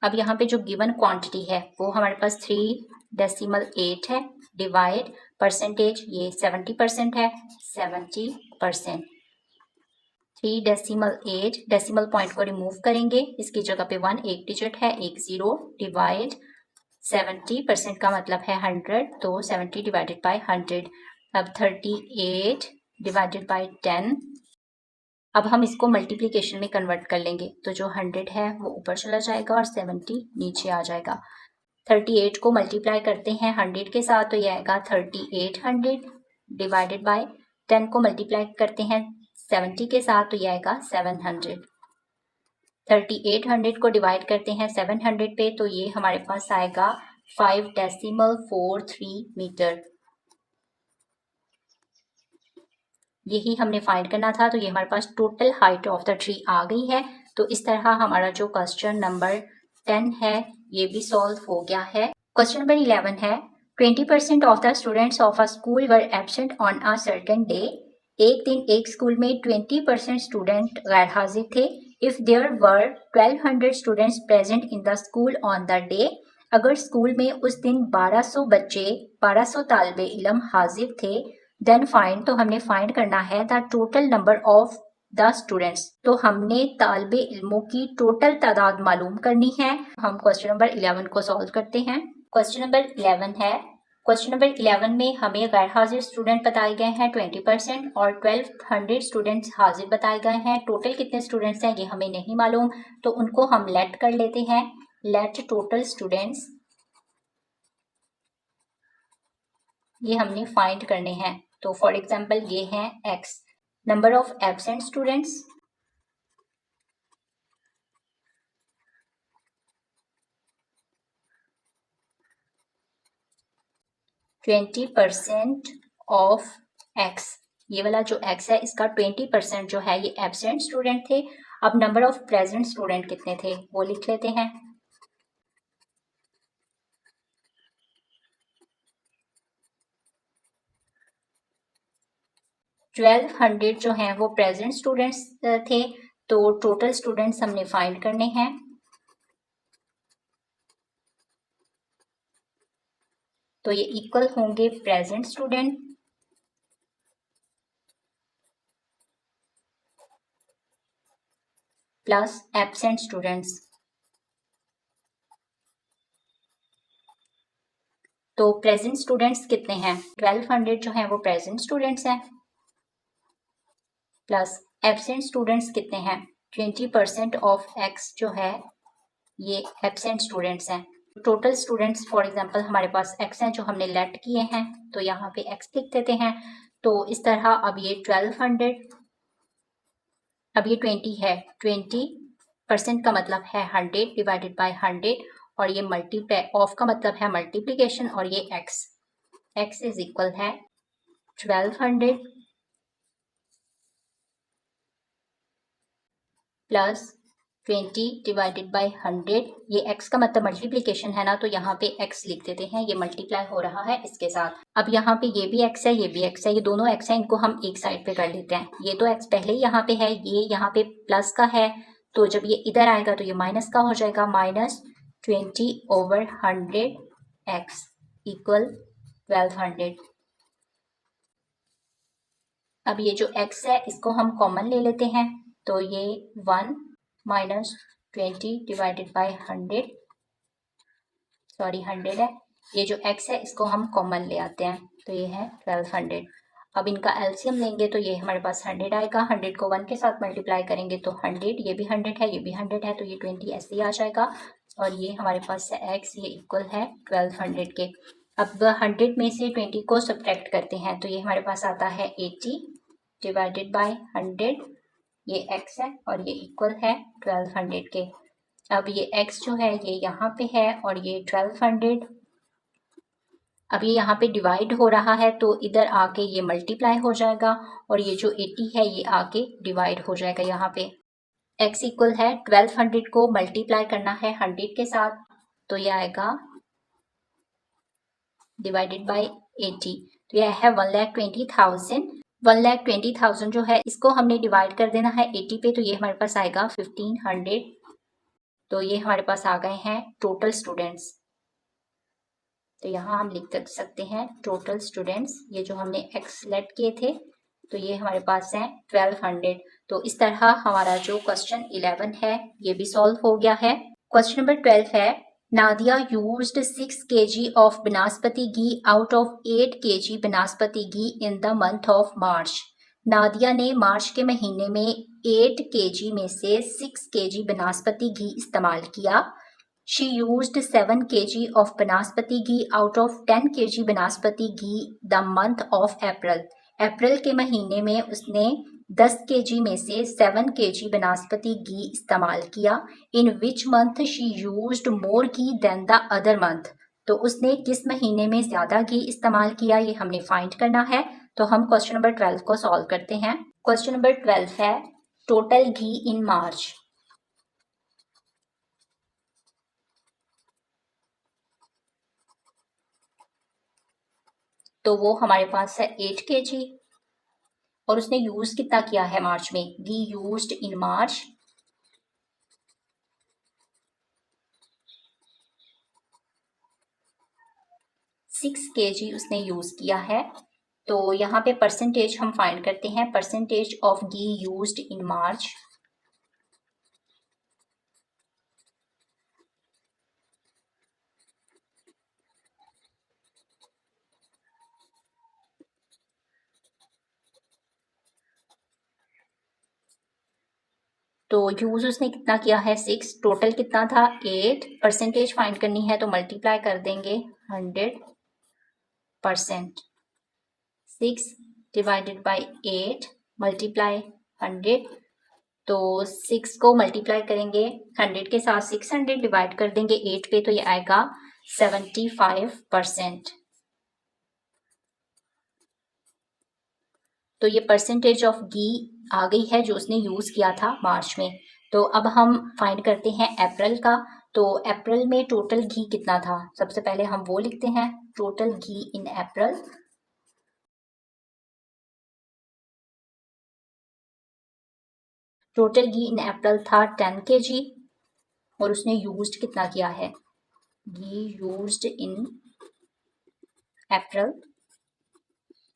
अब यहाँ पे जो गिवन क्वांटिटी है वो हमारे पास 3.8 है, डिवाइड परसेंटेज ये 70% है, 70%। 3.8 डेसिमल पॉइंट को रिमूव करेंगे, इसकी जगह पे 1 एक डिजिट है, एक 0, डिवाइड 70% का मतलब है 100, तो 70 डिवाइडेड बाय 100। अब 38 डिवाइडेड बाय 10। अब हम इसको मल्टीप्लिकेशन में कन्वर्ट कर लेंगे, तो जो 100 है वो ऊपर चला जाएगा और 70 नीचे आ जाएगा। 38 को मल्टीप्लाई करते हैं 100 के साथ, तो ये आएगा 3800, डिवाइडेड बाय 10 को मल्टीप्लाई करते हैं 70 के साथ, तो ये आएगा 700। 3800 को डिवाइड करते हैं 700 पे, तो ये हमारे पास आएगा 5.43 मीटर। यही हमने फाइंड करना था, तो ये हमारे पास total height of the tree आ गई है। तो इस तरह हमारा जो क्वेश्चन नंबर 10 है ये भी सॉल्व हो गया है। क्वेश्चन नंबर 11 है 20% of the students of a school were absent on a certain day. एक दिन एक स्कूल में 20% स्टूडेंट गैर हाजिर थे। If there were 1200 students present in the school on the day, अगर स्कूल में उस दिन 1200 बच्चे 1200 तालिबे इल्म हाजिर थे, देन फाइंड, तो हमने फाइंड करना है the total number of the students. तो हमने तालिबे इल्मों की टोटल तादाद मालूम करनी है। हम क्वेश्चन नंबर 11 को सॉल्व करते हैं। क्वेश्चन नंबर 11 है, क्वेश्चन नंबर 11 में हमें गैर हाजिर स्टूडेंट बताए गए हैं 20% और 1200 स्टूडेंट्स हाजिर बताए गए हैं। टोटल कितने स्टूडेंट्स हैं ये हमें नहीं मालूम, तो उनको हम लेट कर लेते हैं। लेट टोटल स्टूडेंट्स, ये हमने फाइंड करने हैं। तो फॉर एग्जाम्पल ये हैं x, number of absent students, %20 of x। ये वाला जो x है इसका 20% जो है ये एब्सेंट स्टूडेंट थे। अब नंबर ऑफ प्रेजेंट स्टूडेंट कितने थे वो लिख लेते हैं। $1200 जो हैं वो प्रेजेंट स्टूडेंट्स थे। तो टोटल स्टूडेंट्स हमने फाइंड करने हैं। तो ये इक्वल होंगे present student plus absent students. तो प्रेजेंट स्टूडेंट्स कितने हैं, 1200 जो हैं वो प्रेजेंट स्टूडेंट्स हैं, प्लस एब्सेंट स्टूडेंट्स कितने हैं, 20% ऑफ x जो है ये एब्सेंट स्टूडेंट्स हैं। टोटल स्टूडेंट्स फॉर एग्जांपल हमारे पास x हैं जो हमने लेट किए हैं, तो यहाँ पे x लिख देते हैं। तो इस तरह अब ये 1200, अब ये 20 है, 20% का मतलब है 100 डिवाइडेड बाय 100, और ये मल्टीप्लाई ऑफ का मतलब है मल्टीप्लीकेशन, और ये x इज इक्वल है 1200 प्लस 20 डिवाइडेड बाय 100। ये x का मतलब मल्टीप्लिकेशन है ना, तो यहाँ पे x लिख देते हैं, ये मल्टीप्लाई हो रहा है इसके साथ। अब यहाँ पे ये भी x है, ये भी x है, ये दोनों x है, इनको हम एक साइड पे कर लेते हैं। ये तो x पहले ही यहाँ पे है, ये यहाँ पे प्लस का है, तो जब ये इधर आएगा तो ये माइनस का हो जाएगा। -20/100 x इक्वल 1200। अब ये जो x है इसको हम कॉमन ले लेते हैं, तो ये 1 -20 डिवाइडेड बाय 100, सॉरी 100 है। ये जो x है इसको हम कॉमन ले आते हैं, तो ये है 1200। अब इनका एलसीएम लेंगे तो ये हमारे पास 100 आएगा। 100 को 1 के साथ मल्टीप्लाई करेंगे तो 100, ये भी 100 है, ये भी 100 है, तो ये 20 ऐसे ही आ जाएगा। और ये हमारे पास है x, ये इक्वल है 1200 के। अब 100 में से 20 को सब्ट्रैक्ट करते हैं, तो ये हमारे पास आता है 80 डिवाइडेड बाय 100, ये x है और ये इक्वल है 1200 के। अब ये x जो है ये यहाँ पे है और ये 1200, अब ये यहाँ पे डिवाइड हो रहा है तो इधर आके ये मल्टीप्लाई हो जाएगा और ये जो 80 है ये आके डिवाइड हो जाएगा यहाँ पे। x इक्वल है 1200 को मल्टीप्लाई करना है 100 के साथ, तो ये आएगा डिवाइडेड बाय 80, तो यह है 1,20,000। 1,20,000 जो है इसको हमने डिवाइड कर देना है 80 पे, तो ये हमारे पास आएगा 1500। तो ये हमारे पास आ गए हैं टोटल स्टूडेंट्स। तो यहाँ हम लिख सकते हैं टोटल स्टूडेंट्स, ये जो हमने x सेलेक्ट किए थे, तो ये हमारे पास है 1200। तो इस तरह हमारा जो क्वेश्चन 11 है ये भी सॉल्व हो गया है। क्वेश्चन नंबर 12 है, Nadia used 6 kg of vanaspati ghee out of 8 kg vanaspati ghee in the month of March. Nadia ने मार्च के महीने में 8 kg में से 6 kg बनास्पति घी इस्तेमाल किया। She used 7 kg of बनास्पति ghee out of 10 kg vanaspati ghee the month of April। अप्रैल के महीने में उसने 10 kg में से 7 kg बनास्पति घी इस्तेमाल किया। In which month she used more ghee than the other month। तो उसने किस महीने में ज़्यादा घी इस्तेमाल किया, ये हमने फाइंड करना है। तो हम क्वेश्चन नंबर 12 को सॉल्व करते हैं। क्वेश्चन नंबर 12 है, टोटल घी इन मार्च। तो वो हमारे पास है 8 kg और उसने यूज कितना किया है मार्च में, घी यूज्ड इन मार्च 6 kg उसने यूज किया है। तो यहाँ पे परसेंटेज हम फाइंड करते हैं, percentage of ghee used in March. तो यूज उसने कितना किया है 6, टोटल कितना था 8, परसेंटेज फाइंड करनी है तो मल्टीप्लाई कर देंगे 100%। 6 डिवाइडेड बाय 8 मल्टीप्लाई 100, तो 6 को मल्टीप्लाई करेंगे 100 के साथ, 600 डिवाइड कर देंगे 8 पे, तो ये आएगा 75%। तो ये परसेंटेज ऑफ घी आ गई है जो उसने यूज किया था मार्च में। तो अब हम फाइंड करते हैं अप्रैल का। तो अप्रैल में टोटल घी कितना था, सबसे पहले हम वो लिखते हैं, टोटल घी इन अप्रैल। टोटल घी इन अप्रैल था 10 kg और उसने यूज्ड कितना किया है, घी यूज्ड इन अप्रैल।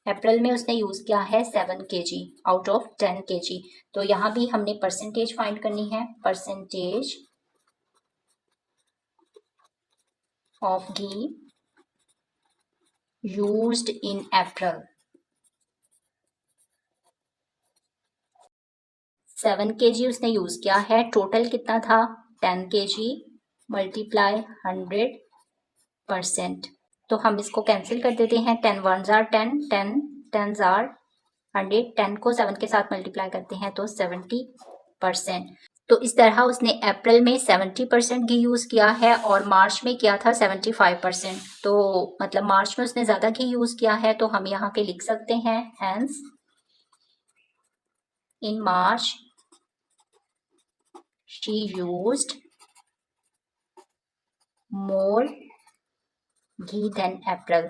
अप्रैल में उसने यूज किया है 7 kg आउट ऑफ 10 kg। तो यहाँ भी हमने परसेंटेज फाइंड करनी है, percentage of ghee used in April. 7 kg उसने यूज किया है, टोटल कितना था 10 kg मल्टीप्लाई 100%। तो हम इसको कैंसिल कर देते हैं, 10 1s are 10, 10 10s are 100, 10 को 7 के साथ मल्टीप्लाई करते हैं तो 70%। तो इस तरह उसने अप्रैल में 70% घी यूज किया है और मार्च में किया था 75%। तो मतलब मार्च में उसने ज्यादा घी यूज किया है, तो हम यहाँ पे लिख सकते हैं, hence in March she used more ghee than April,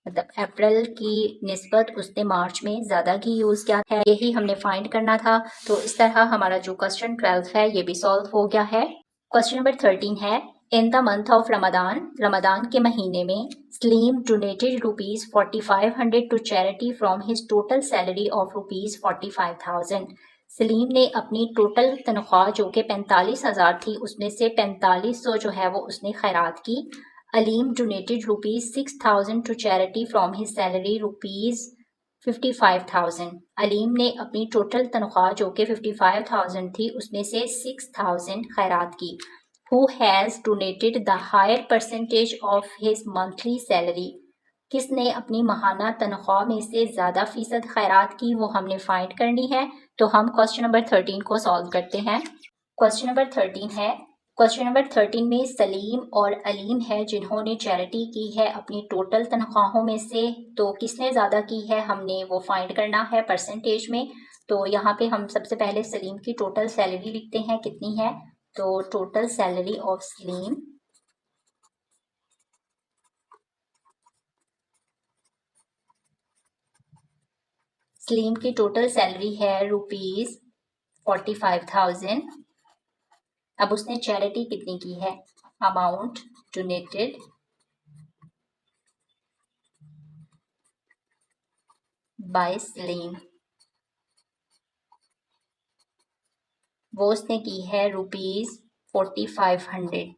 मतलब अप्रैल की निस्बत उसने मार्च में ज़्यादा घी यूज़ किया है। यही हमने फाइंड करना था। तो इस तरह हमारा जो क्वेश्चन 12 है ये भी सॉल्व हो गया है। क्वेश्चन नंबर 13 है, in the month of Ramadan, रमदान के महीने में Salim donated ₹4500 to charity from his total salary of ₹45,000। Salim ने अपनी टोटल तनख्वाह जो कि 45,000 थी उसमें से 4500 जो है वो उसने खैरात की। Alim donated ₹6,000 to charity from his salary ₹55,000। Alim ने अपनी टोटल तनख्वाह जो कि 55,000 थी उसमें से 6,000 खैरात की। Who has donated the higher percentage of his monthly salary? किसने अपनी माहाना तनख्वाह में से ज़्यादा फीसद खैरात की, वो हमने फाइंड करनी है। तो हम क्वेश्चन नंबर 13 को सॉल्व करते हैं। क्वेश्चन नंबर 13 है, क्वेश्चन नंबर 13 में सलीम और अलीम है जिन्होंने चैरिटी की है अपनी टोटल तनख्वाहों में से। तो किसने ज़्यादा की है हमने वो फाइंड करना है परसेंटेज में। तो यहाँ पे हम सबसे पहले सलीम की टोटल सैलरी लिखते हैं कितनी है। तो टोटल सैलरी ऑफ सलीम की टोटल सैलरी है ₹45,000। अब उसने चैरिटी कितनी की है, अमाउंट डोनेटेड बाय सलीम, वो उसने की है ₹4500।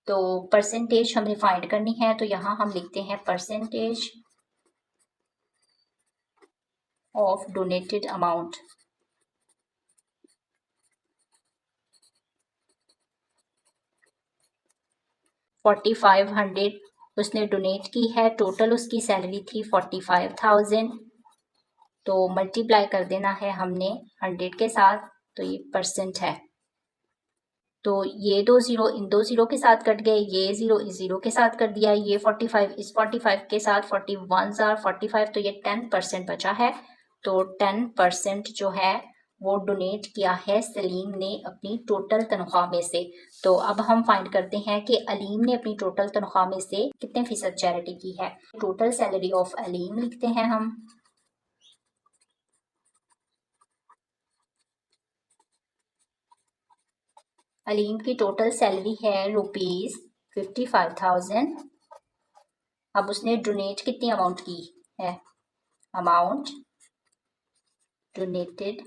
तो परसेंटेज हमें फाइंड करनी है। तो यहाँ हम लिखते हैं परसेंटेज ऑफ डोनेटेड अमाउंट। $4,500 उसने डोनेट की है, टोटल उसकी सैलरी थी 45,000। तो मल्टीप्लाई कर देना है हमने 100 के साथ, तो ये परसेंट है। तो ये 2 ज़ीरो इन 2 ज़ीरो के साथ कट गए, ये ज़ीरो इस ज़ीरो के साथ कर दिया, ये 45 इस 45 के साथ, 41 आर 45, तो ये 10% बचा है। तो 10% जो है वो डोनेट किया है सलीम ने अपनी टोटल तनख्वाह में से। तो अब हम फाइंड करते हैं कि अलीम ने अपनी टोटल तनख्वाह में से कितने फीसद चैरिटी की है। टोटल सैलरी ऑफ अलीम लिखते हैं हम। अलीम की टोटल सैलरी है ₹55,000। अब उसने डोनेट कितनी अमाउंट की है, अमाउंट डोनेटेड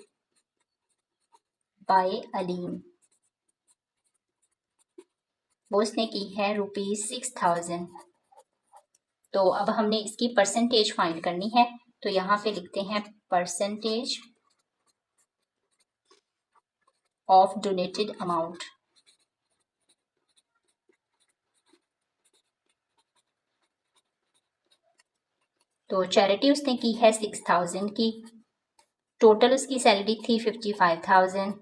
बाय अलीम, वो उसने की है ₹6,000। तो अब हमने इसकी परसेंटेज फाइंड करनी है। तो यहाँ पे लिखते हैं परसेंटेज ऑफ डोनेटेड अमाउंट। तो चैरिटी उसने की है 6,000 की, टोटल उसकी सैलरी थी 55,000।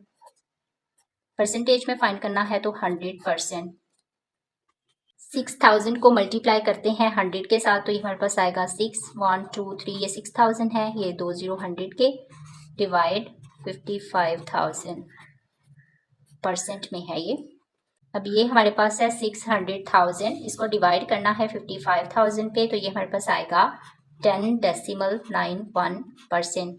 परसेंटेज में फाइंड करना है तो 100%। 6,000 को मल्टीप्लाई करते हैं 100 के साथ, तो ये हमारे पास आएगा 6 1 2 3, ये 6,000 है, ये 2 ज़ीरो 100 के, डिवाइड 55,000 परसेंट में है ये। अब ये हमारे पास है 600,000, इसको डिवाइड करना है 55,000 पे, तो ये हमारे पास आएगा 10.91%।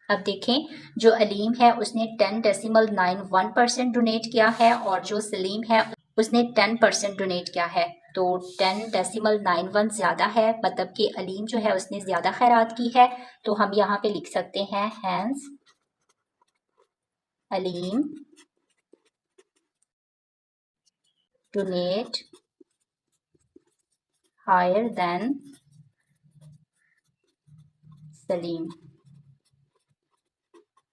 अब देखें, जो अलीम है उसने 10.91% डोनेट किया है और जो सलीम है उसने 10% डोनेट किया है। तो 10.91 ज़्यादा है, मतलब कि अलीम जो है उसने ज़्यादा खैरात की है। तो हम यहाँ पे लिख सकते हैं hence Alim donate higher than Salim,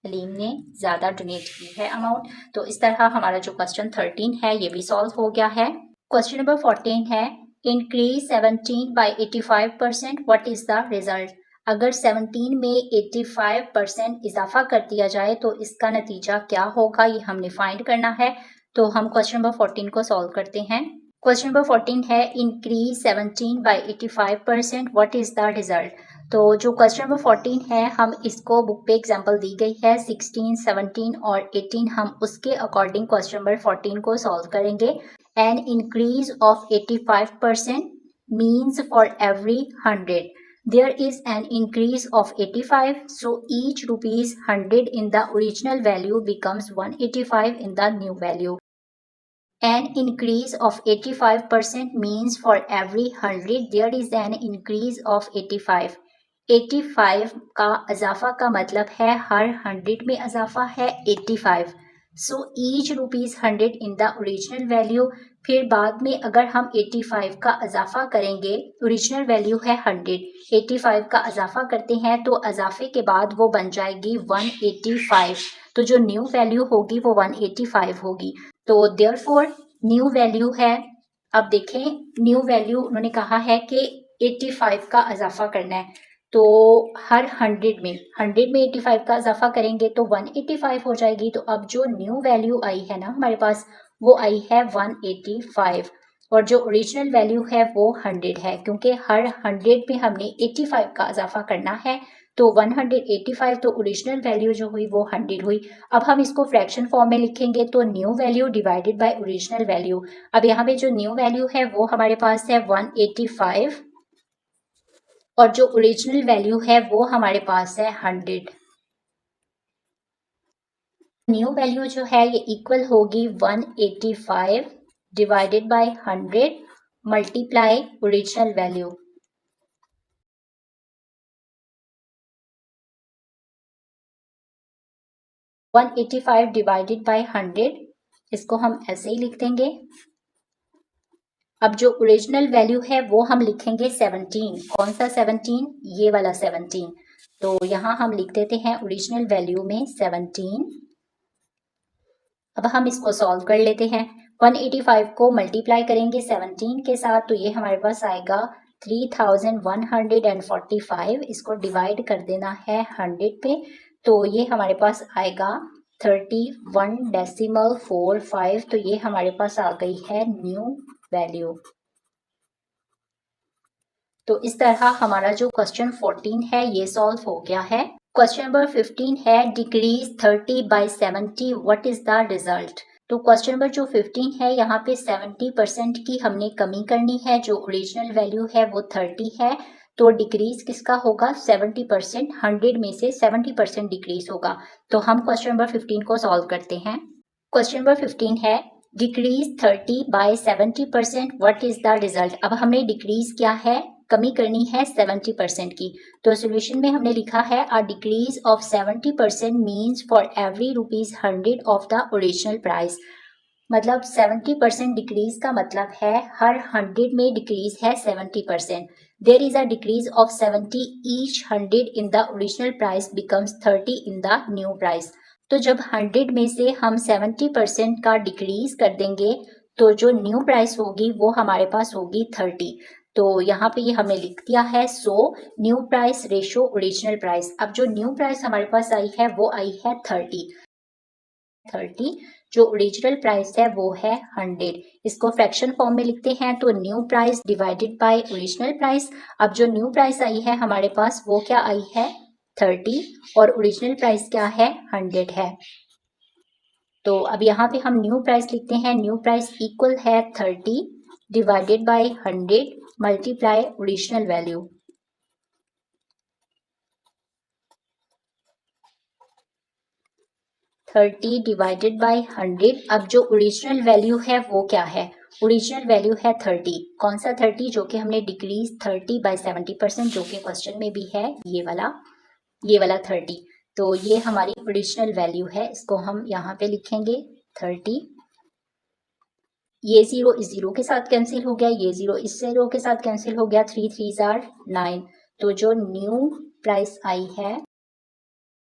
Alim ने ज़्यादा डोनेट की है अमाउंट। तो इस तरह हमारा जो क्वेश्चन 13 है ये भी सॉल्व हो गया है। क्वेश्चन नंबर 14 है, increase 17 by 85%, what is the result. अगर 17 में 85% इजाफा कर दिया जाए तो इसका नतीजा क्या होगा, ये हमने फाइंड करना है। तो हम क्वेश्चन नंबर 14 को सॉल्व करते हैं। क्वेश्चन नंबर 14 है, increase 17 by 85%, what is the result. तो जो क्वेश्चन नंबर 14 है, हम इसको बुक पे एग्जांपल दी गई है 16, 17 और 18, हम उसके अकॉर्डिंग क्वेश्चन नंबर 14 को सॉल्व करेंगे। An increase of 85% means for every 100 there is an increase of 85, so each rupees 100 in the original value becomes 185 in the new value. An increase of 85% means for every 100 there is an increase of 85. 85 का अजाफा का मतलब है हर 100 में अजाफा है 85. So each rupees 100 in the original value. फिर बाद में अगर हम 85 का अजाफा करेंगे, ओरिजिनल वैल्यू है 100, 85 का अजाफा करते हैं तो अजाफे के बाद वो बन जाएगी 185. तो जो न्यू वैल्यू होगी वो 185 होगी. तो देयरफॉर न्यू वैल्यू है, अब देखें न्यू वैल्यू उन्होंने कहा है कि 85 का अजाफा करना है, तो हर 100 में 85 का इजाफा करेंगे तो 185 हो जाएगी. तो अब जो न्यू वैल्यू आई है ना हमारे पास, वो आई है 185 और जो ओरिजिनल वैल्यू है वो 100 है, क्योंकि हर 100 में हमने 85 का इजाफा करना है. तो 185 तो ओरिजिनल वैल्यू जो हुई वो 100 हुई. अब हम इसको फ्रैक्शन फॉर्म में लिखेंगे तो new value divided by original value. अब यहाँ पे जो न्यू वैल्यू है वो हमारे पास है 185 और जो ओरिजिनल वैल्यू है वो हमारे पास है 100. न्यू वैल्यू जो है ये इक्वल होगी 185 divided by 100 multiply original value. One 185 divided by 100, इसको हम ऐसे ही लिख देंगे. अब जो ओरिजिनल वैल्यू है वो हम लिखेंगे 17. कौन सा 17? ये वाला 17. तो यहाँ हम लिख देते हैं ओरिजिनल वैल्यू में 17. अब हम इसको सॉल्व कर लेते हैं. 185 को मल्टीप्लाई करेंगे 17 के साथ तो ये हमारे पास आएगा 3145. इसको डिवाइड कर देना है 100 पे, तो ये हमारे पास आएगा 31.45. तो ये हमारे पास आ गई है न्यू वैल्यू. तो इस तरह हमारा जो क्वेश्चन 14 है ये सॉल्व हो गया है. क्वेश्चन नंबर 15 है decrease 30 by 70 what is the result. तो क्वेश्चन नंबर जो 15 है यहाँ पे 70% की हमने कमी करनी है. जो ओरिजिनल वैल्यू है वो 30 है, तो डिक्रीज किसका होगा 70%. 100 में से 70% डिक्रीज होगा. तो हम क्वेश्चन नंबर 15 को सॉल्व करते हैं. क्वेश्चन नंबर 15 है decrease 30 by 70% what is the result. अब हमने डिक्रीज क्या है, कमी करनी है 70% की. तो सॉल्यूशन में हमने लिखा है अ decrease of 70% means for every rupees 100 of the original price. मतलब 70% डिक्रीज का मतलब है हर 100 में डिक्रीज है 70%. There is a decrease of 70 each 100 in the original price becomes 30 in the new price. तो जब 100 में से हम 70% का डिक्रीज कर देंगे तो जो न्यू प्राइस होगी वो हमारे पास होगी 30. तो यहाँ पे ये हमने लिख दिया है. So new price ratio original price. अब जो न्यू प्राइस हमारे पास आई है वो आई है 30. जो ओरिजिनल प्राइस है वो है 100. इसको फ्रैक्शन फॉर्म में लिखते हैं तो new price divided by original price. अब जो न्यू प्राइस आई है हमारे पास वो क्या आई है 30 और ओरिजिनल प्राइस क्या है 100 है. तो अब यहाँ पे हम न्यू प्राइस लिखते हैं. न्यू प्राइस इक्वल है 30 divided by 100 multiply original value. Divided by 100. अब जो ओरिजिनल वैल्यू है वो क्या है, ओरिजिनल वैल्यू है 30. कौन सा 30? जो कि हमने डिक्रीज 30 बाय 70%, जो कि क्वेश्चन में भी है ये वाला 30. तो ये हमारी ओरिजिनल वैल्यू है. इसको हम यहाँ पे लिखेंगे 30. ये 0 इस 0 के साथ कैंसिल हो गया, ये 0 इस 0 के साथ कैंसिल हो गया. 3 3 जार 9. तो जो न्यू प्राइस आई है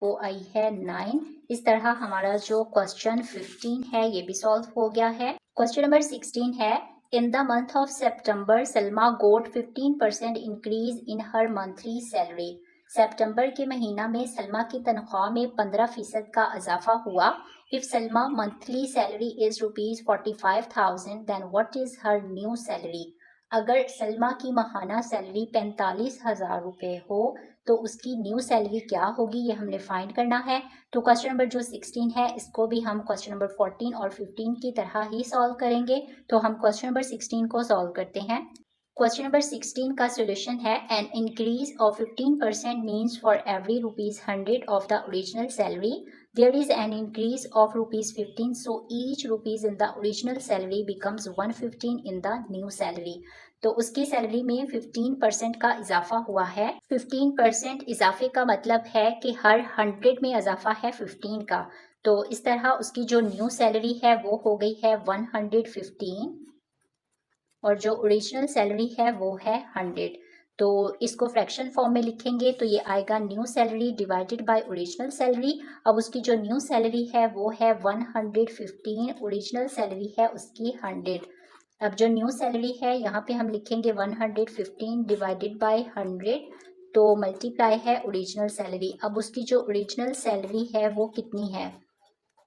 वो आई है 9. इस तरह हमारा जो क्वेश्चन 15 है ये भी सॉल्व हो गया है. क्वेश्चन नंबर 16 है in the month of September Salma got 15% increase in her monthly salary. सितंबर के महीना में सलमा की तनख्वाह में 15% का इजाफा हुआ. If Salma monthly salary is rupees 45,000 then what is her new salary. अगर सलमा की माहाना सैलरी 45,000 रुपये हो तो उसकी न्यू सैलरी क्या होगी, ये हमने फाइंड करना है। तो क्वेश्चन नंबर जो 16 है इसको भी हम क्वेश्चन नंबर 14 और 15 की तरह ही सॉल्व करेंगे। तो हम क्वेश्चन नंबर 16 को सॉल्व करते हैं। क्वेश्चन नंबर 16 का सोल्यूशन है an increase of 15% means for every ₹100 of the original salary there is an increase of ₹15, so each rupees in the original salary becomes 115 in the new salary। तो उसकी सैलरी में 15% का इजाफा हुआ है। 15% इजाफे का मतलब है कि हर 100 में इजाफा है 15 का। तो इस तरह उसकी जो न्यू सैलरी है वो हो गई है 115 और जो ओरिजिनल सैलरी है वो है 100। तो इसको फ्रैक्शन फॉर्म में लिखेंगे तो ये आएगा new salary divided by original salary. अब उसकी जो न्यू सैलरी है वो है 115, ओरिजिनल सैलरी है उसकी 100। अब जो न्यू सैलरी है यहाँ पे हम लिखेंगे 115 डिवाइडेड बाय 100, तो मल्टीप्लाई है ओरिजिनल सैलरी। अब उसकी जो ओरिजिनल सैलरी है वो कितनी है,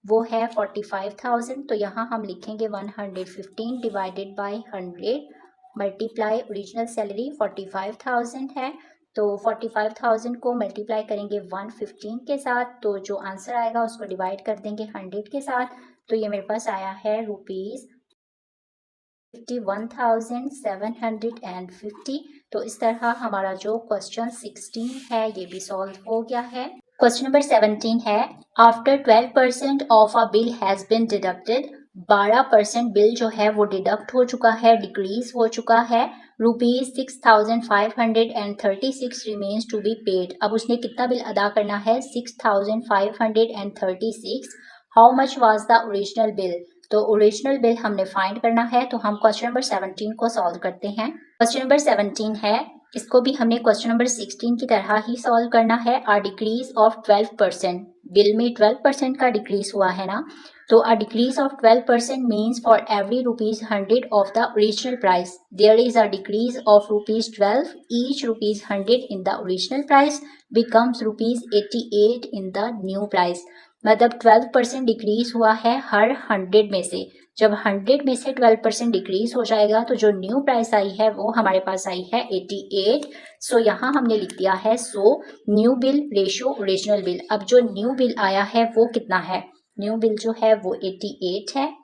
वो है 45,000। तो यहाँ हम लिखेंगे 115 divided by 100 multiply original salary 45,000 है। तो 45,000 को मल्टीप्लाई करेंगे 115 के साथ, तो जो आंसर आएगा उसको डिवाइड कर देंगे 100 के साथ। तो ये मेरे पास आया है ₹51,750। तो इस तरह हमारा जो क्वेश्चन 16 है ये भी सॉल्व हो गया है। क्वेश्चन नंबर 17 है after 12% of a bill has been deducted, 12% bill जो है वो डिडक्ट हो चुका है, डिक्रीज हो चुका है। ₹6,536 रिमेन्स टू बी पेड। अब उसने कितना बिल अदा करना है, 6,536। How much was the original bill. तो ओरिजिनल बिल हमने फाइंड करना है। तो हम क्वेश्चन नंबर 17 को सॉल्व करते हैं। क्वेश्चन नंबर 17 है, इसको भी हमने क्वेश्चन नंबर 16 की तरह ही सॉल्व करना है। अ डिक्रीज ऑफ 12%, बिल में 12% का डिक्रीज हुआ है ना, तो a decrease of 12% means for every ₹100 of the original price there is a decrease of ₹12, each ₹100 in the original price becomes ₹88 in the new price. मतलब 12% डिक्रीज हुआ है हर 100 में से। जब 100 में से 12% डिक्रीज हो जाएगा तो जो न्यू प्राइस आई है वो हमारे पास आई है 88। सो यहाँ हमने लिख दिया है so new bill ratio original bill. अब जो न्यू बिल आया है वो कितना है, न्यू बिल जो है वो 88 है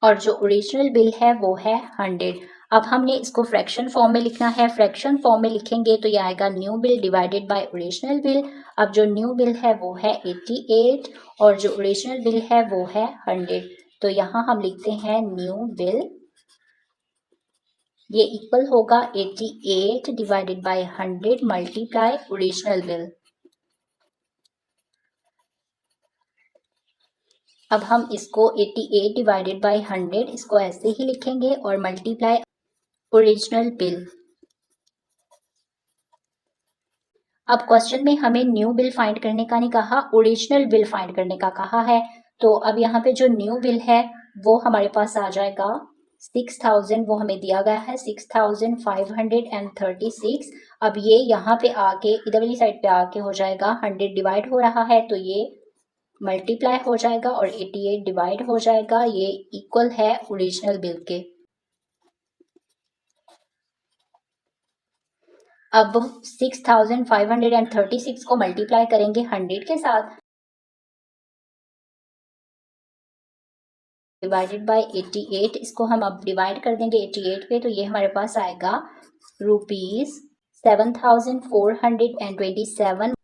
और जो ओरिजिनल बिल है वो है 100। अब हमने इसको फ्रैक्शन फॉर्म में लिखना है। फ्रैक्शन फॉर्म में लिखेंगे तो ये आएगा new bill divided by original bill. अब जो न्यू बिल है वो है 88 और जो ओरिजिनल बिल है वो है 100। तो यहाँ हम लिखते हैं न्यू बिल, ये इक्वल होगा 88 divided by 100 multiply original bill. अब हम इसको 88 डिवाइडेड बाय 100 इसको ऐसे ही लिखेंगे और मल्टीप्लाई ओरिजिनल बिल। अब क्वेश्चन में हमें न्यू बिल फाइंड करने का नहीं कहा, ओरिजिनल बिल फाइंड करने का कहा है। तो अब यहाँ पे जो न्यू बिल है वो हमारे पास आ जाएगा 6,000, वो हमें दिया गया है 6,536। अब ये यहाँ पे आके इधर वाली साइड पे आके हो जाएगा 100 डिवाइड हो रहा है तो ये मल्टीप्लाई हो जाएगा और 88 डिवाइड हो जाएगा, ये इक्वल है ओरिजिनल बिल के। अब 6,536 को मल्टीप्लाई करेंगे 100 के साथ डिवाइडेड बाय 88, इसको हम अब डिवाइड कर देंगे 88 पे तो ये हमारे पास आएगा ₹7,427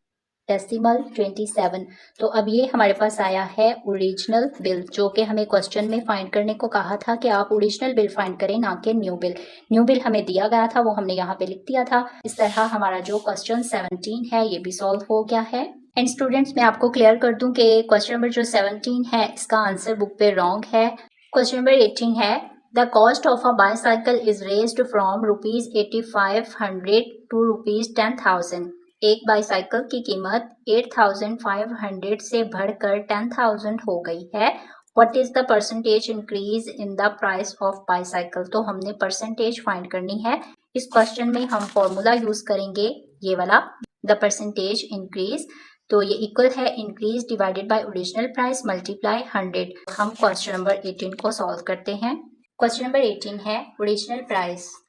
डेसिमल 27। तो अब ये हमारे पास आया है ओरिजिनल बिल, जो कि हमें क्वेश्चन में फाइंड करने को कहा था कि आप ओरिजिनल बिल फाइंड करें ना कि न्यू बिल। न्यू बिल हमें दिया गया था वो हमने यहाँ पे लिख दिया था। इस तरह हमारा जो क्वेश्चन 17 है ये भी सॉल्व हो गया है। एंड स्टूडेंट्स मैं आपको क्लियर कर दूं कि क्वेश्चन नंबर जो 17 है इसका आंसर बुक पे रॉन्ग है। क्वेश्चन नंबर 18 है the cost of a bicycle is raised from ₹8,500 to ₹10,000। एक बाईसाइकिल की कीमत 8,500 से बढ़कर 10,000 हो गई है। What is the percentage increase in the price of bicycle. तो हमने परसेंटेज फाइंड करनी है। इस क्वेश्चन में हम फॉर्मूला यूज करेंगे ये वाला, द परसेंटेज इंक्रीज। तो ये इक्वल है increase divided by original price multiply 100। हम क्वेश्चन नंबर 18 को सॉल्व करते हैं। क्वेश्चन नंबर 18 है ओरिजिनल प्राइस।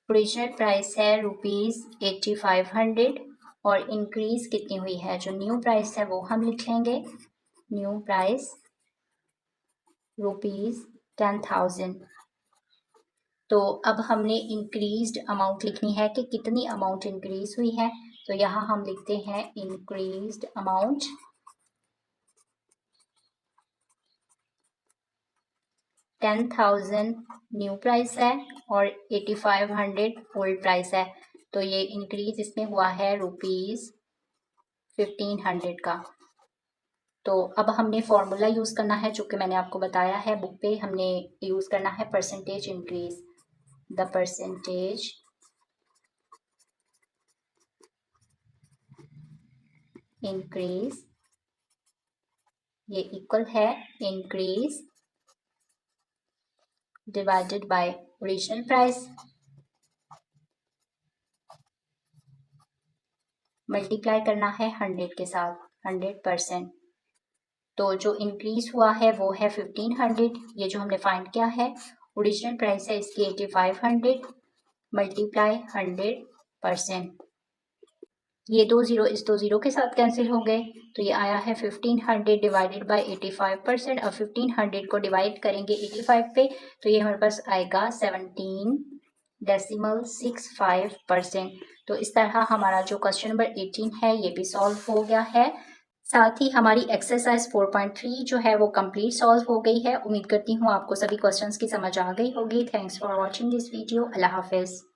ओरिजिनल प्राइस है ₹8500 और इंक्रीज कितनी हुई है, जो न्यू प्राइस है वो हम लिख लेंगे। New price ₹10,000। तो अब हमने इंक्रीज्ड अमाउंट लिखनी है कि कितनी अमाउंट इंक्रीज हुई है। तो यहाँ हम लिखते हैं इंक्रीज्ड अमाउंट 10,000 न्यू प्राइस है और 8500 ओल्ड प्राइस है। तो ये इंक्रीज इसमें हुआ है ₹1500 का। तो अब हमने फॉर्मूला यूज़ करना है जो कि मैंने आपको बताया है बुक पे। हमने यूज़ करना है percentage increase. The percentage increase ये इक्वल है increase divided by original price multiply करना है 100 के साथ, 100%। तो जो इंक्रीज हुआ है वो है 1500। ये जो हमने फाइंड किया है ओरिजिनल प्राइस है इसकी 8500 मल्टीप्लाई 100%। ये 2 जीरो इस 2 जीरो के साथ कैंसिल हो गए। तो ये आया है 1500 डिवाइडेड बाय 85%। अब 1500 को डिवाइड करेंगे 85 पे तो ये हमारे पास आएगा 17.65%। तो इस तरह हमारा जो क्वेश्चन नंबर 18 है ये भी सॉल्व हो गया है। साथ ही हमारी एक्सरसाइज 4.3 जो है वो कंप्लीट सॉल्व हो गई है। उम्मीद करती हूँ आपको सभी क्वेश्चंस की समझ आ गई होगी। Thanks for watching this video. Allah हाफिज़।